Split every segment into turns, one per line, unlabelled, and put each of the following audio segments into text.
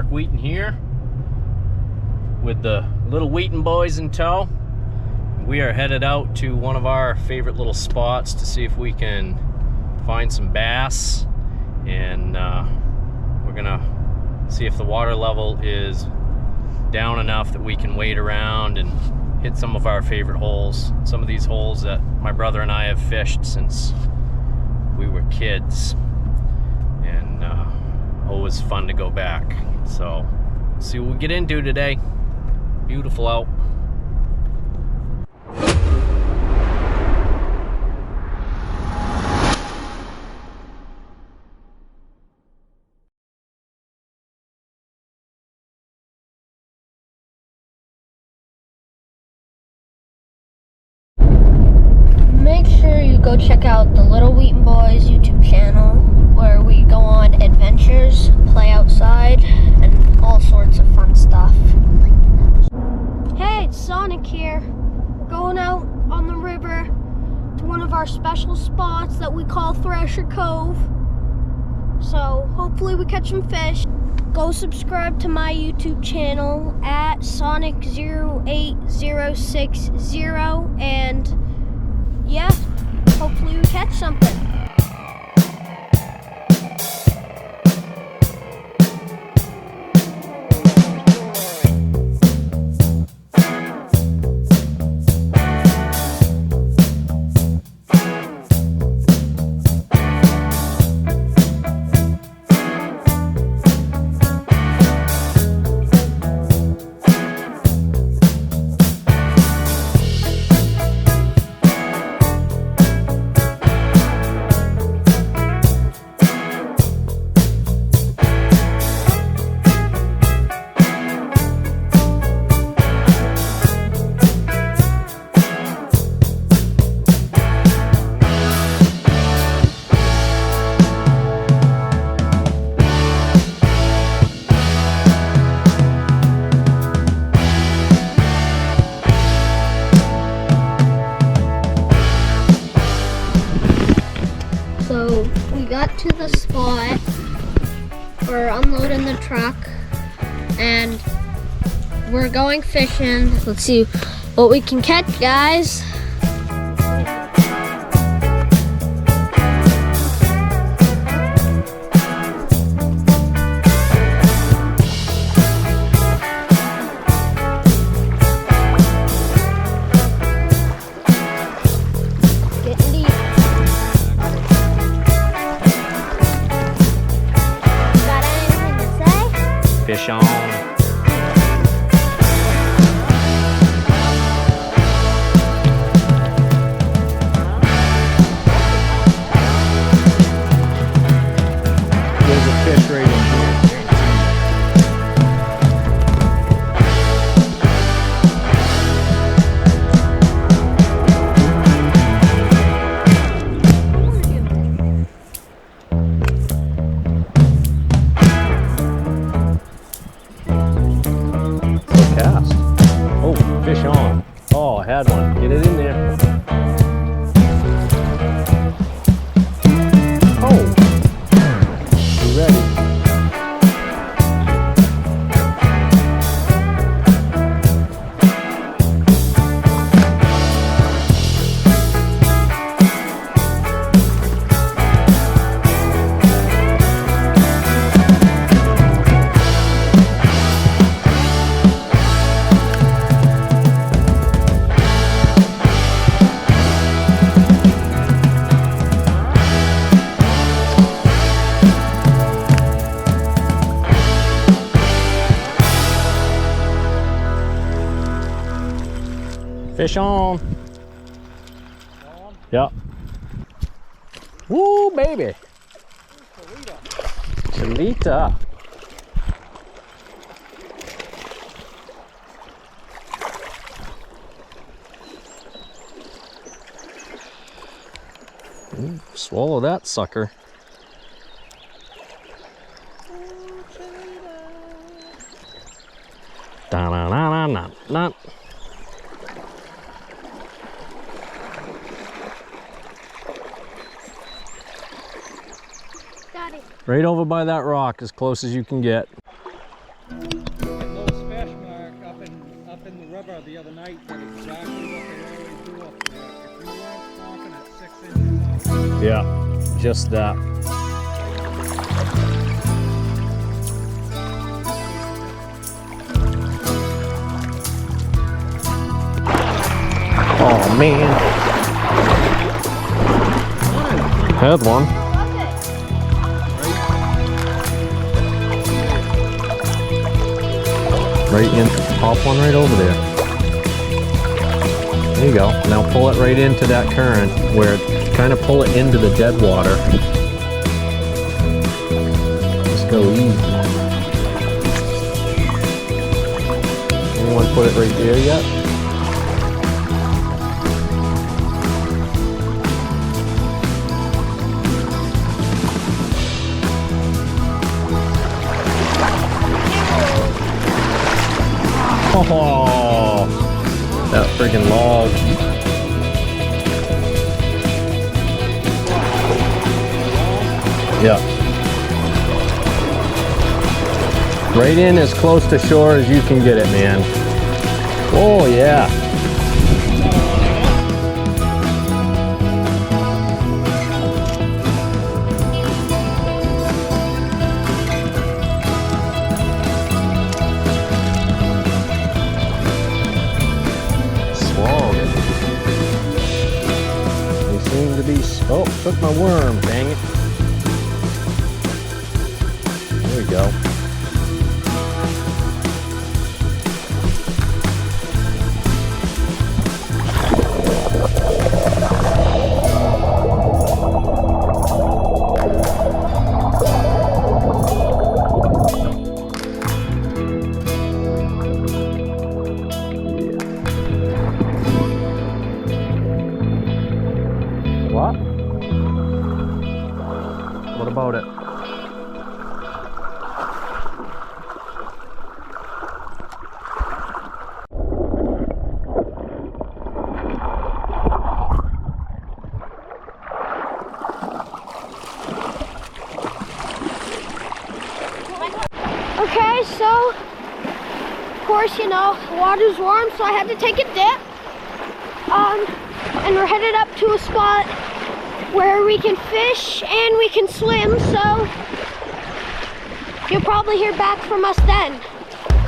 Wheaton here with the little Wheaton boys in tow. We are headed out to one of our favorite little spots to see if we can find some bass, and we're gonna see if the water level is down enough that we can wade around and hit some of our favorite holes. Some of these holes that my brother and I have fished since we were kids, and always fun to go back. So see what we get into today. Beautiful out.
Make sure you go check out the Little Wheaton Boys YouTube channel, where we go on adventures, play outside, and all sorts of fun stuff. Hey, it's Sonic here. We're going out on the river to one of our special spots that we call Thrasher Cove. So hopefully we catch some fish. Go subscribe to my YouTube channel at Sonic08060, and yeah, hopefully we catch something. So we got to the spot, we're unloading the truck, and we're going fishing. Let's see what we can catch, guys.
Fish on. There's a fish right in here. Cast. Oh, fish on. Oh, I had one. Get it in there. Oh, you ready? Fish on. Yep. Woo, baby. Chalita. Ooh, swallow that sucker. Da-na-na-na-na-na.
Got it.
Right over by that rock, as close as you can get.
And those fish, Mark, up in the river the other night did exactly what they always do up there. If you weren't talking at 6 inches off.
Yeah, just that. Oh man. Had one. Right in, pop one right over there. There you go. Now pull it right into that current where kind of pull it into the dead water. Just go easy. Anyone put it right there yet? Oh, that freaking log. Yeah. Right in as close to shore as you can get it, man. Oh, yeah. Oh, took my worm, dang it. There we go. What? What about it?
Okay, so of course, you know, the water's warm, so I had to take a dip. And we're headed up to a spot where we can fish and we can swim, so you'll probably hear back from us then.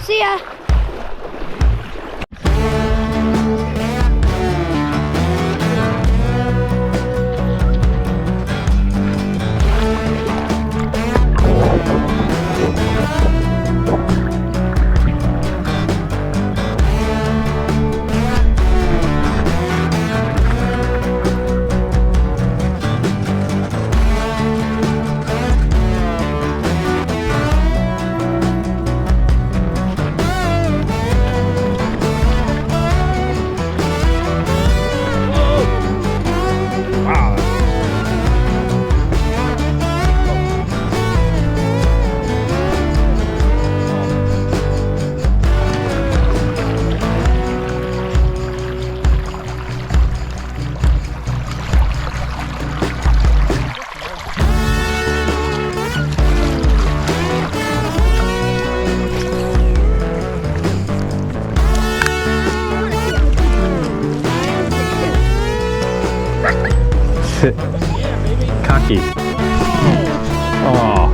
See ya.
Cocky. Oh,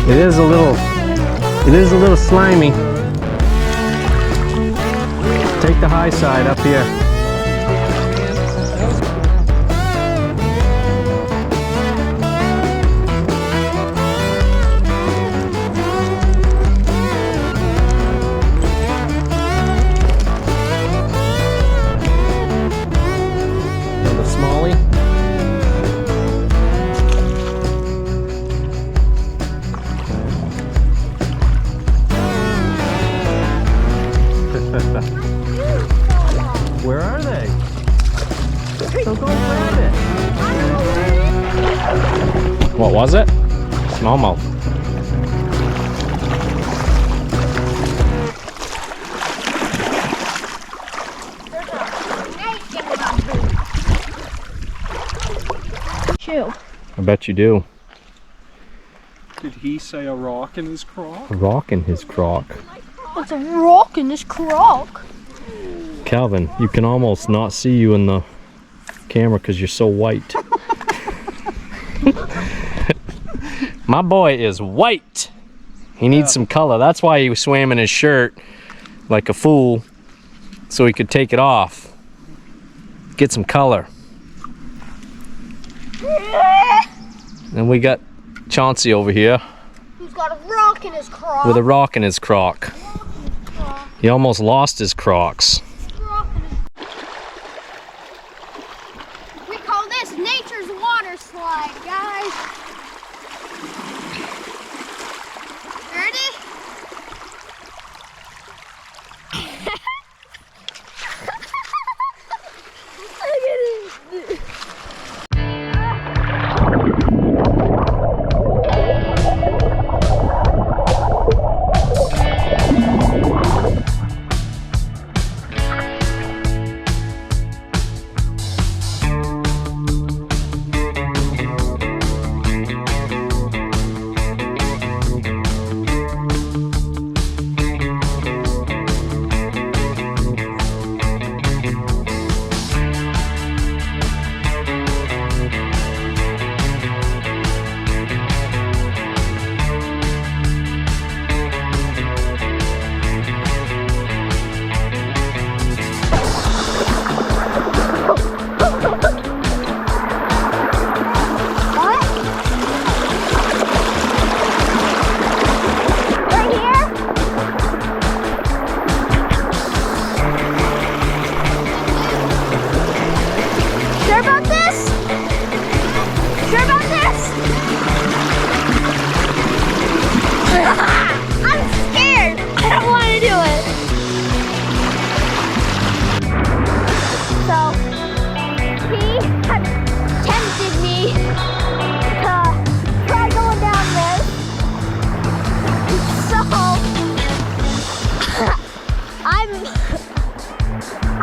it is a little slimy. Take the high side up here. The smallie. Where are they? So go grab it. What was it? Smallmouth.
Chew.
I bet you do.
Did he say a rock in his crock?
A rock in his crock.
It's a rock in this crock.
Calvin, you can almost not see you in the camera because you're so white. My boy is white. He needs some color. That's why he swam in his shirt like a fool, so he could take it off. Get some color. And we got Chauncey over here
Who's got a rock in his crock?
with a rock in his crock. He almost lost his Crocs.
We call this nature's water slide, guys. Ready? Look at it.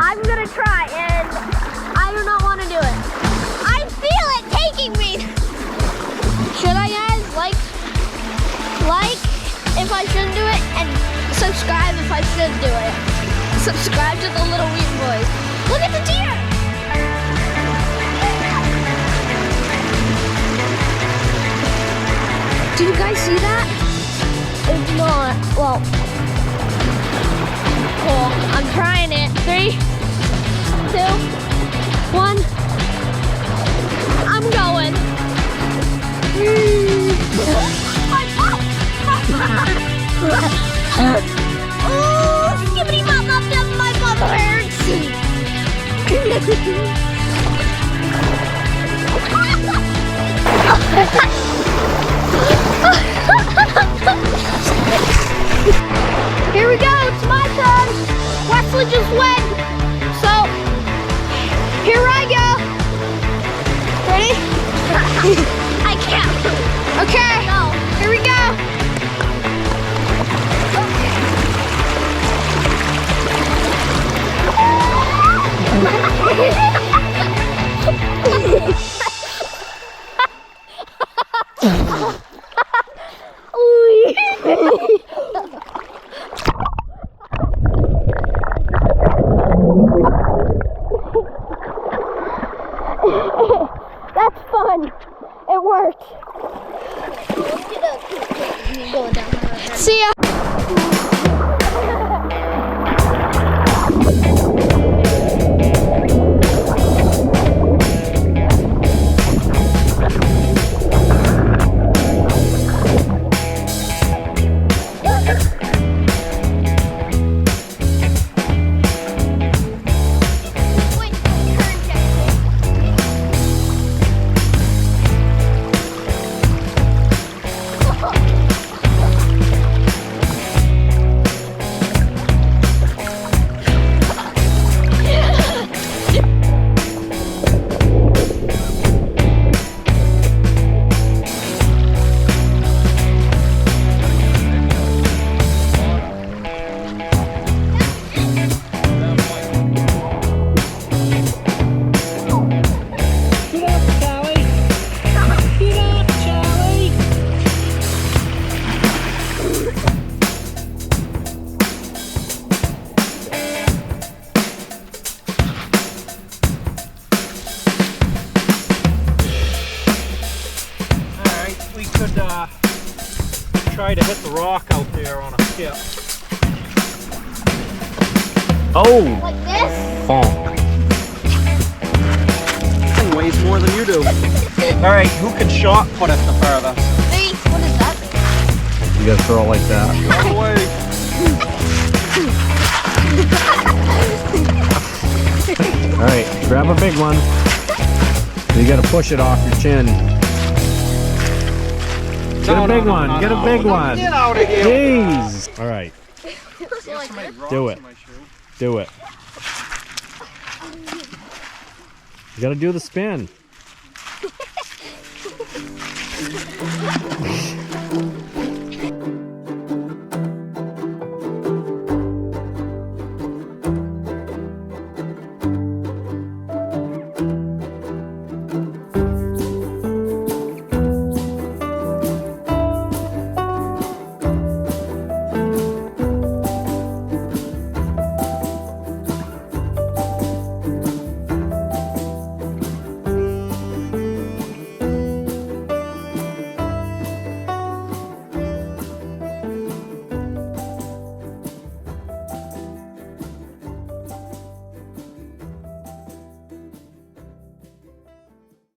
I'm gonna try, and I do not want to do it. I feel it taking me. Should I, guys? Like if I shouldn't do it, and subscribe if I should do it. Subscribe to the little Wheaton boys. Look at the deer. Do you guys see that? If not, well, cool. I'm trying it. 3, 2, 1. I'm going. Oh, skibbity bop bop bop, my butt hurts. Here we go, it's my turn. Wesley just went. So, here I go. Ready? I can't. Okay, here we go. That's fun. It worked. See ya.
try to hit the rock out there on a skip.
Oh!
Like this?
Bonk.
Thing weighs more than you do. Alright, who can shot put it the furthest?
Hey, what is that?
You gotta throw it like that.
All the way.
Alright, grab a big one. You gotta push it off your chin. Get a big one, get a big one.
Get out of here.
Jeez! Alright, do it. Do it. You gotta do the spin.